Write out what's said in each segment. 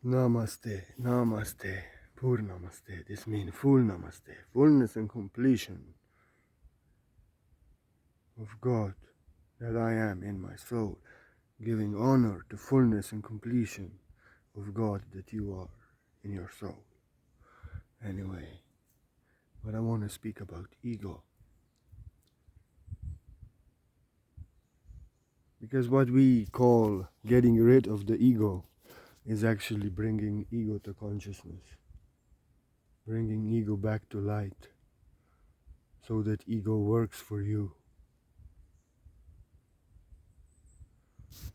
Namaste, Namaste, Pur Namaste. This means full Namaste, fullness and completion of God that I am in my soul, giving honor to fullness and completion of God that you are in your soul. Anyway, but I want to speak about ego. Because what we call getting rid of the ego is actually bringing ego to consciousness, bringing ego back to light, so that ego works for you,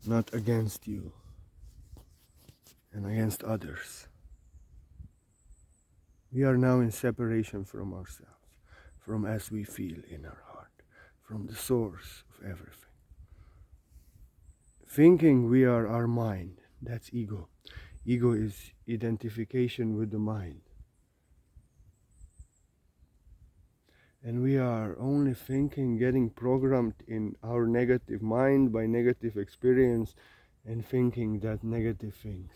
not against you and against others. We are now in separation from ourselves, from as we feel in our heart, from the source of everything. Thinking we are our mind, that's ego. Ego is identification with the mind. And we are only thinking, getting programmed in our negative mind by negative experience and thinking that negative things.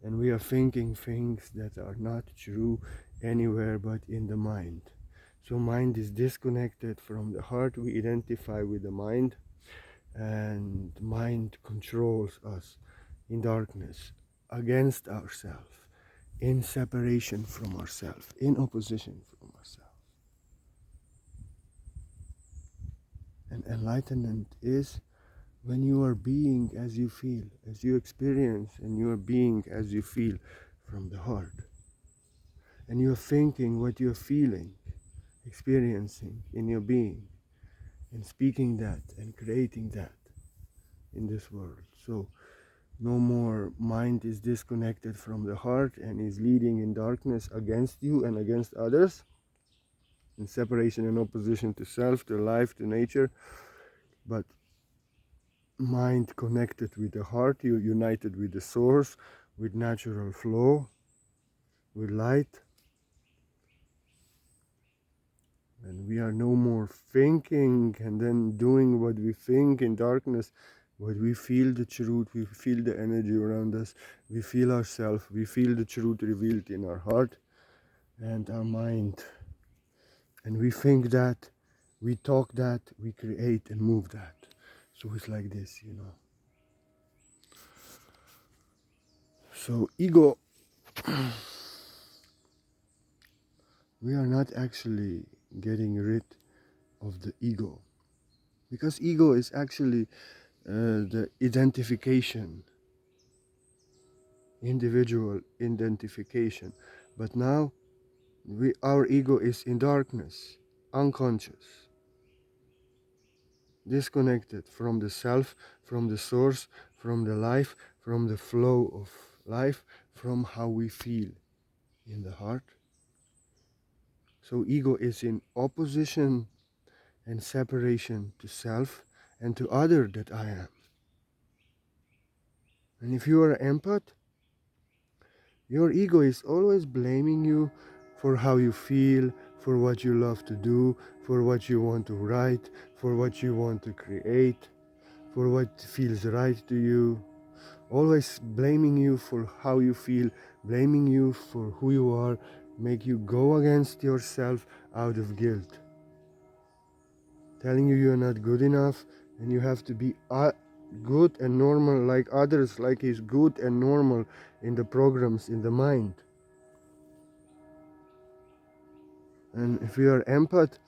And we are thinking things that are not true anywhere but in the mind. So mind is disconnected from the heart. We identify with the mind, and mind controls us in darkness, against ourselves, in separation from ourselves, in opposition from ourselves. And enlightenment is when you are being as you feel, as you experience, and you are being as you feel from the heart. And you are thinking what you are feeling, experiencing in your being, and speaking that and creating that in this world. So no more mind is disconnected from the heart and is leading in darkness against you and against others, in separation and opposition to self, to life, to nature, but mind connected with the heart, you united with the source, with natural flow, with light. And we are no more thinking and then doing what we think in darkness, but we feel the truth, we feel the energy around us, we feel ourselves, we feel the truth revealed in our heart and our mind. And we think that, we talk that, we create and move that. So it's like this, you know. So ego, we are not actually getting rid of the ego, because ego is actually the identification, individual identification. But now our ego is in darkness, unconscious, disconnected from the self, from the source, from the life, from the flow of life, from how we feel in the heart. So ego is in opposition and separation to self and to other that I am. And if you are an empath, your ego is always blaming you for how you feel, for what you love to do, for what you want to write, for what you want to create, for what feels right to you. Always blaming you for how you feel, blaming you for who you are, make you go against yourself out of guilt. Telling you you're not good enough and you have to be good and normal like others, like he's good and normal in the programs in the mind. And if we are empath,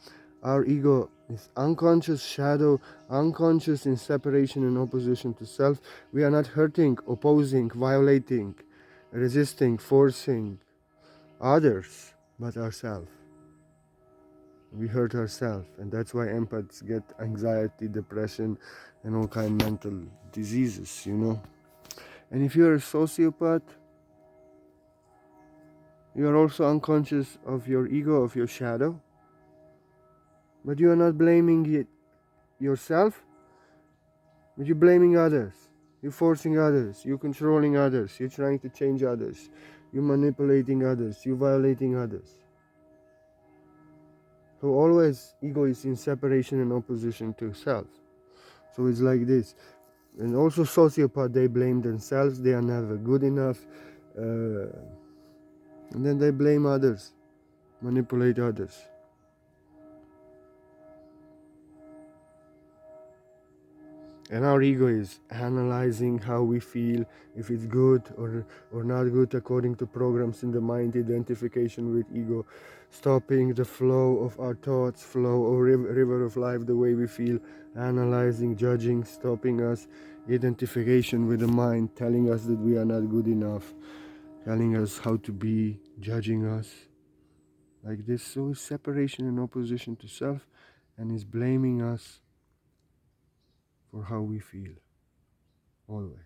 our ego is unconscious shadow, unconscious in separation and opposition to self. We are not hurting, opposing, violating, resisting, forcing others, but ourselves. We hurt ourselves, and that's why empaths get anxiety, depression, and all kind of mental diseases, you know. And if you're a sociopath, you are also unconscious of your ego, of your shadow, but you are not blaming it yourself, but you're blaming others. You're forcing others, you're controlling others, you're trying to change others, you're manipulating others, you're violating others. So always ego is in separation and opposition to self. So it's like this. And also sociopaths, they blame themselves, they are never good enough, uh, and then they blame others, manipulate others. And our ego is analyzing how we feel, if it's good or not good according to programs in the mind, identification with ego, stopping the flow of our thoughts, flow or river of life the way we feel, analyzing, judging, stopping us, identification with the mind, telling us that we are not good enough, telling us how to be, judging us. Like this, so is separation and opposition to self, and is blaming us for how we feel, always.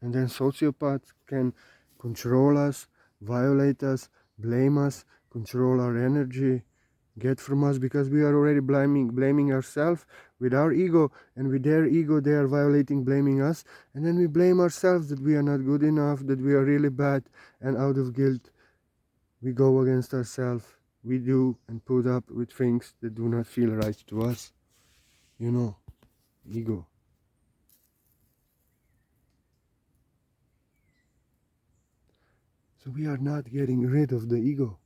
And then sociopaths can control us, violate us, blame us, control our energy, get from us, because we are already blaming ourselves with our ego, and with their ego they are violating, blaming us, and then we blame ourselves that we are not good enough, that we are really bad, and out of guilt we go against ourselves. We do and put up with things that do not feel right to us. You know, ego. So we are not getting rid of the ego.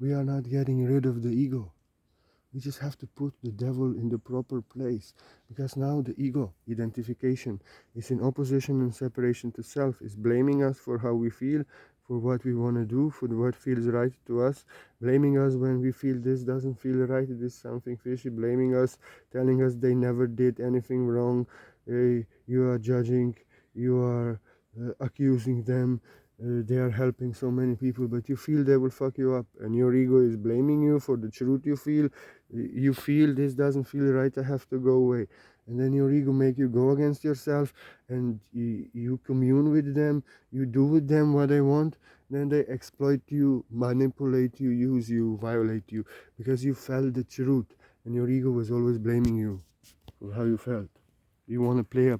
We are not getting rid of the ego. We just have to put the devil in the proper place, because now the ego, identification, is in opposition and separation to self, is blaming us for how we feel, for what we want to do, for what feels right to us, blaming us when we feel this doesn't feel right, it is something fishy, blaming us, telling us they never did anything wrong, you are judging, you are accusing them, they are helping so many people, but you feel they will fuck you up, and your ego is blaming you for the truth you feel this doesn't feel right, I have to go away, and then your ego make you go against yourself, and you commune with them, you do with them what they want, then they exploit you, manipulate you, use you, violate you, because you felt the truth, and your ego was always blaming you for how you felt. You want to play a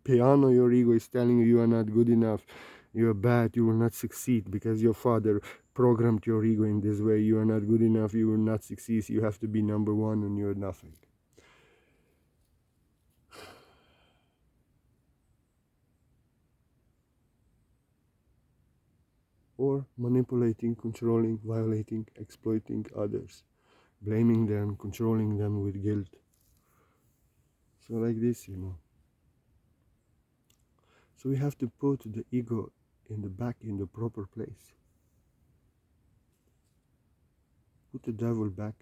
piano, your ego is telling you you are not good enough, you are bad, you will not succeed, because your father programmed your ego in this way. You are not good enough, you will not succeed, you have to be number one, and you're nothing. Or manipulating, controlling, violating, exploiting others, blaming them, controlling them with guilt. So like this, So we have to put the ego in the back, in the proper place. Put the devil back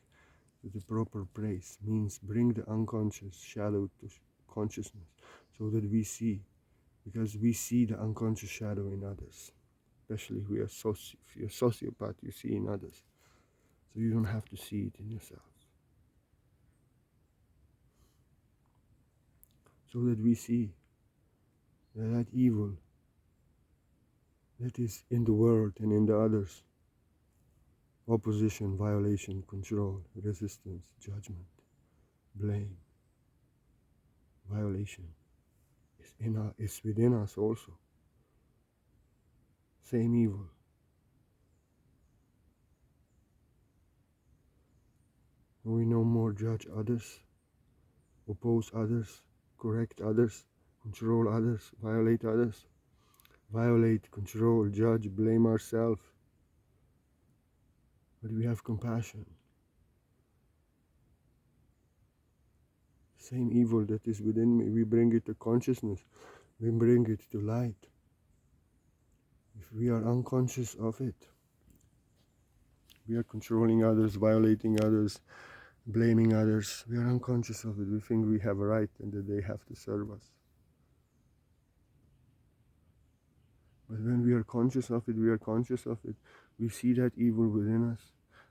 to the proper place means bring the unconscious shadow to consciousness, so that we see, because we see the unconscious shadow in others, especially if you're a sociopath, you see in others, so you don't have to see it in yourself, so that we see that evil that is in the world and in the others, opposition, violation, control, resistance, judgment, blame, violation, is within us also. Same evil. We no more judge others, oppose others, correct others, control others, violate, control, judge, blame ourselves. But we have compassion. Same evil that is within me, we bring it to consciousness, we bring it to light. If we are unconscious of it, we are controlling others, violating others, blaming others. We are unconscious of it. We think we have a right and that they have to serve us. But when we are conscious of it, we see that evil within us.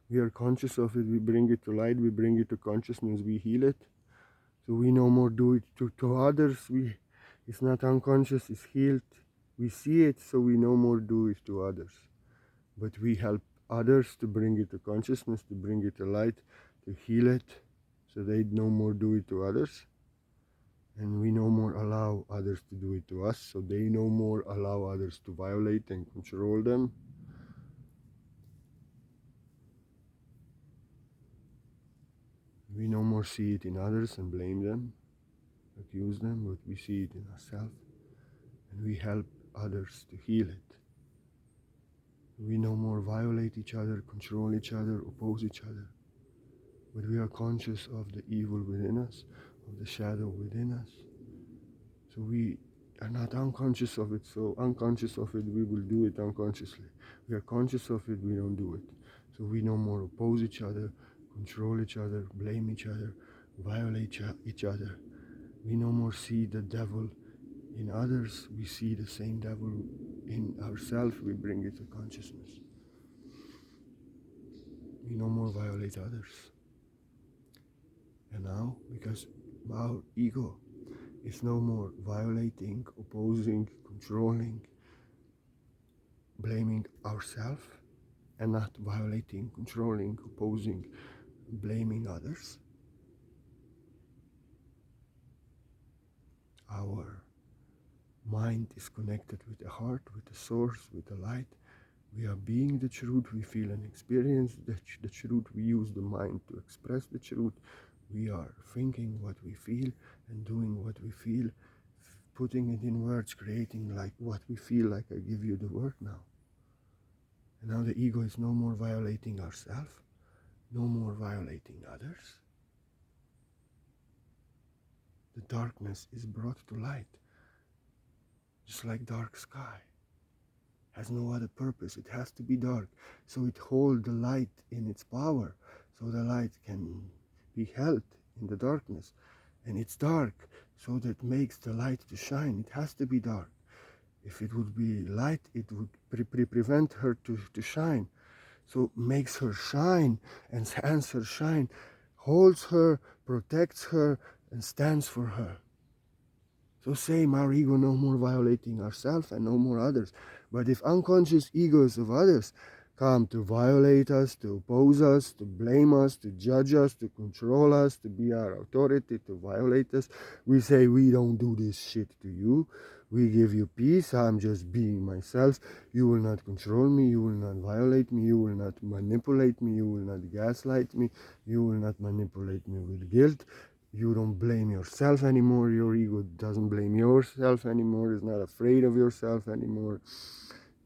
We are conscious of it, we bring it to light, we bring it to consciousness, we heal it. So we no more do it to others. It's not unconscious, it's healed. We see it, so we no more do it to others. But we help others to bring it to consciousness, to bring it to light, to heal it, so they no more do it to others. And we no more allow others to do it to us, so they no more allow others to violate and control them. We no more see it in others and blame them, accuse them, but we see it in ourselves. and we help others to heal it. We no more violate each other, control each other, oppose each other, but we are conscious of the evil within us, of the shadow within us. So we are not unconscious of it, so unconscious of it, we will do it unconsciously. We are conscious of it, we don't do it. So we no more oppose each other, control each other, blame each other, violate each other. We no more see the devil in others, we see the same devil in ourselves, we bring it to consciousness. We no more violate others. And now, because our ego is no more violating, opposing, controlling, blaming ourselves, and not violating, controlling, opposing, blaming others, our mind is connected with the heart, with the source, with the light. We are being the truth, we feel and experience the truth, we use the mind to express the truth. We are thinking what we feel and doing what we feel, putting it in words, creating like what we feel, like I give you the word now. And now the ego is no more violating ourselves, no more violating others. The darkness is brought to light, just like dark sky. Has no other purpose, it has to be dark. So it holds the light in its power, so the light can be held in the darkness. And it's dark, so that makes the light to shine. It has to be dark. If it would be light, it would prevent her to shine. So makes her shine, enhances her shine, holds her, protects her, and stands for her. So same, our ego no more violating ourselves and no more others. But if unconscious egos of others come to violate us, to oppose us, to blame us, to judge us, to control us, to be our authority, to violate us, we say, we don't do this shit to you. We give you peace. I'm just being myself. You will not control me. You will not violate me. You will not manipulate me. You will not gaslight me. You will not manipulate me with guilt. You don't blame yourself anymore. Your ego doesn't blame yourself anymore. Is not afraid of yourself anymore.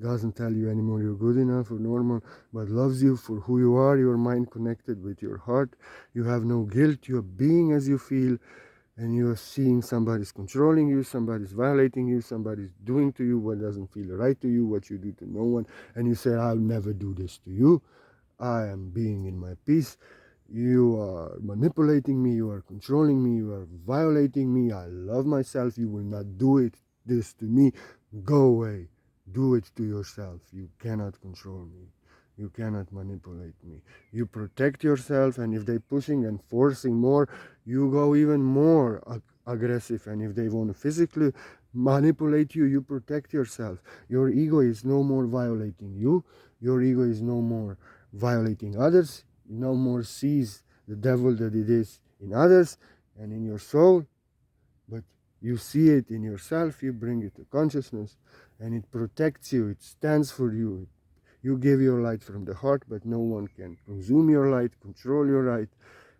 Doesn't tell you anymore you're good enough or normal, but loves you for who you are. Your mind connected with your heart. You have no guilt. You're being as you feel, and you're seeing somebody's controlling you, somebody's violating you, somebody's doing to you what doesn't feel right to you, what you do to no one, and you say, I'll never do this to you. I am being in my peace. You are manipulating me, you are controlling me, you are violating me. I love myself. You will not do this to me. Go away. Do it to yourself. You cannot control me. You cannot manipulate me. You protect yourself, and if they're pushing and forcing more, you go even more aggressive. And if they want to physically manipulate you, you protect yourself. Your ego is no more violating you. Your ego is no more violating others. No more sees the devil that it is in others and in your soul, but you see it in yourself. You bring it to consciousness, and it protects you. It stands for you. You give your light from the heart, but no one can consume your light, control your light,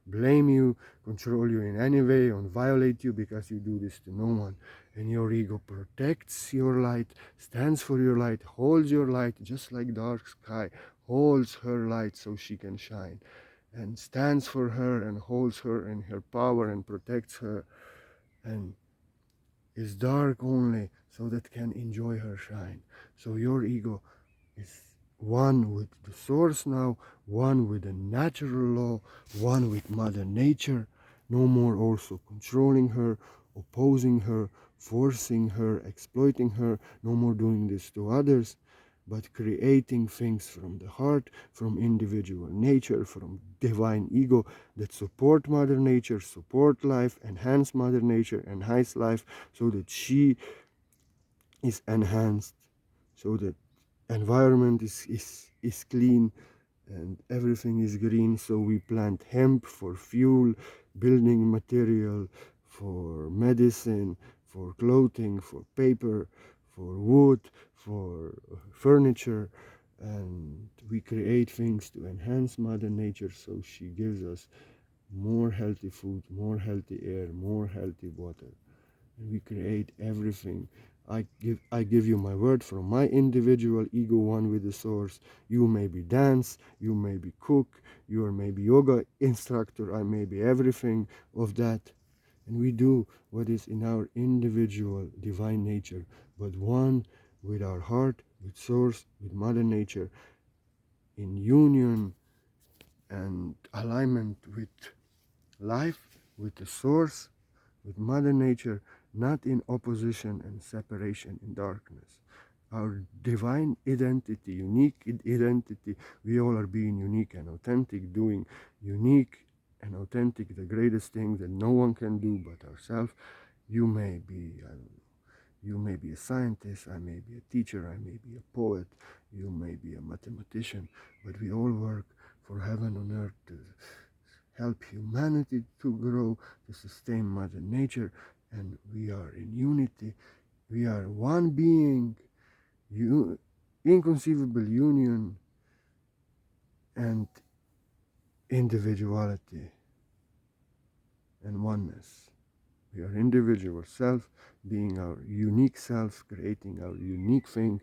blame you, control you in any way, or violate you because you do this to no one. And your ego protects your light, stands for your light, holds your light, just like dark sky holds her light so she can shine, and stands for her and holds her in her power and protects her, and is dark only so that can enjoy her shine. So your ego is one with the source now, one with the natural law, one with Mother Nature, no more also controlling her, opposing her, forcing her, exploiting her, no more doing this to others, but creating things from the heart, from individual nature, from divine ego that support Mother Nature, support life, enhance Mother Nature, enhance life, so that she is enhanced, so that environment is clean and everything is green. So we plant hemp for fuel, building material, for medicine, for clothing, for paper, for wood, for furniture, and we create things to enhance Mother Nature, so she gives us more healthy food, more healthy air, more healthy water. And we create everything I give you my word from my individual ego one with the source. You may be dance, you may be cook, you may be yoga instructor, I may be everything of that. And we do what is in our individual divine nature, but one with our heart, with source, with Mother Nature, in union and alignment with life, with the source, with Mother Nature, not in opposition and separation in darkness. Our divine identity, unique identity, we all are being unique and authentic, doing unique and authentic, the greatest thing that no one can do but ourselves. You may be, I don't know, you may be a scientist, I may be a teacher, I may be a poet, you may be a mathematician, but we all work for heaven on earth to help humanity to grow, to sustain Mother Nature, and we are in unity. We are one being, inconceivable union and individuality and oneness. We are individual self, being our unique self, creating our unique thing,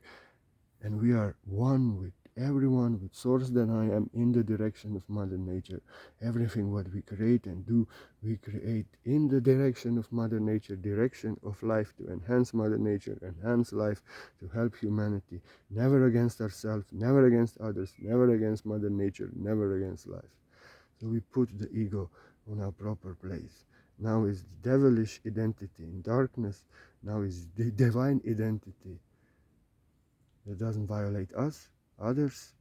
and we are one with everyone, with source that I am, in the direction of Mother Nature. Everything what we create and do, we create in the direction of Mother Nature, direction of life, to enhance Mother Nature, enhance life, to help humanity, never against ourselves, never against others, never against Mother Nature, never against life. So we put the ego on our proper place. Now is the devilish identity in darkness, now is the divine identity that doesn't violate us, others,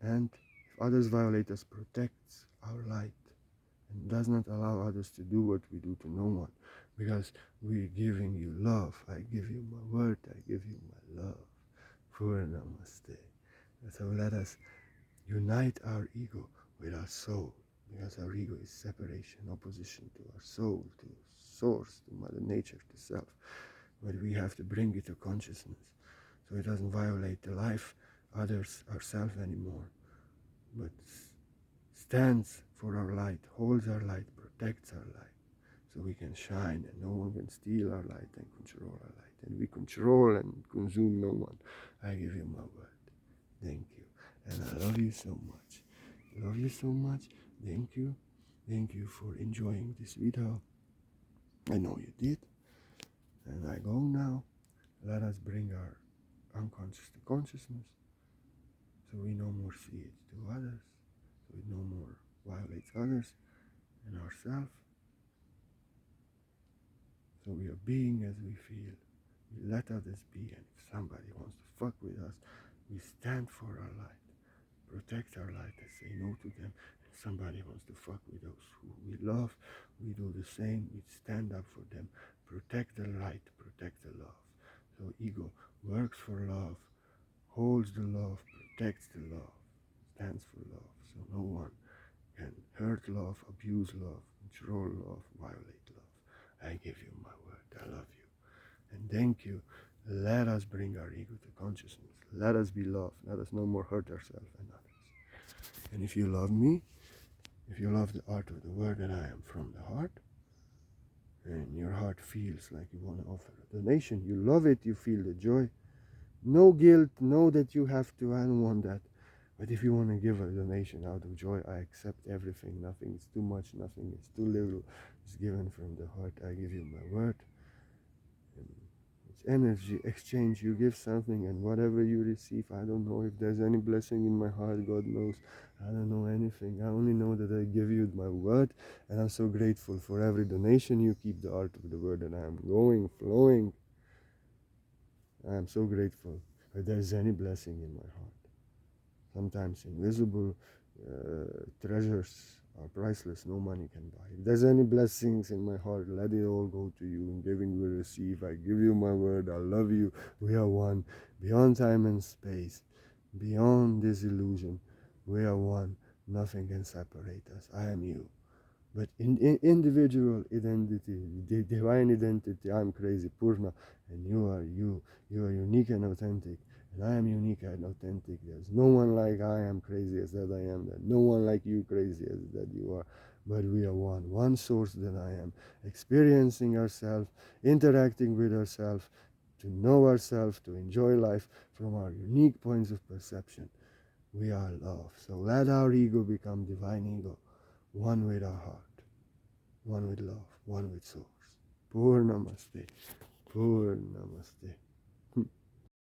and if others violate us, protects our light and does not allow others to do what we do to no one, because we're giving you love. I give you my word, I give you my love. Pura Namaste. So let us unite our ego with our soul, because our ego is separation, opposition to our soul, to source, to Mother Nature, to self. But we have to bring it to consciousness, so it doesn't violate the life, others, ourselves anymore, but stands for our light, holds our light, protects our light, so we can shine and no one can steal our light and control our light. And we control and consume no one. I give you my word. Thank you. And I love you so much. Love you so much. Thank you. Thank you for enjoying this video. I know you did. And I go now. Let us bring our unconscious to consciousness, so we no more see it to others, so it no more violates others and ourselves. So we are being as we feel. We let others be, and if somebody wants to fuck with us, we stand for our light, protect our light, and say no to them. And somebody wants to fuck with those who we love, we do the same. We stand up for them, protect the light, protect the love. So ego works for love, holds the love, protects the love, stands for love. So no one can hurt love, abuse love, control love, violate love. I give you my word. I love you. And thank you. Let us bring our ego to consciousness. Let us be love. Let us no more hurt ourselves and others. And if you love me, if you love the art of the word that I am from the heart, and your heart feels like you want to offer a donation, you love it, you feel the joy. No guilt, know that you have to, I don't want that. But if you want to give a donation out of joy, I accept everything. Nothing is too much, nothing is too little. It's given from the heart. I give you my word. And it's energy exchange. You give something, and whatever you receive, I don't know if there's any blessing in my heart. God knows. I don't know anything. I only know that I give you my word, and I'm so grateful for every donation. You keep the art of the word, and I am going, flowing. I am so grateful if there's any blessing in my heart. Sometimes invisible treasures are priceless, no money can buy. If there's any blessings in my heart, let it all go to you. In giving we receive. I give you my word. I love you. We are one. Beyond time and space, beyond this illusion, we are one. Nothing can separate us. I am you. But in individual identity, the divine identity, I'm crazy, Purna, and you are you. You are unique and authentic, and I am unique and authentic. There's no one like I am crazy as that I am, that no one like you crazy as that you are. But we are one source that I am, experiencing ourselves, interacting with ourselves, to know ourselves, to enjoy life from our unique points of perception. We are love. So let our ego become divine ego, one with our heart, one with love, one with source. Purnamaste. Purnamaste.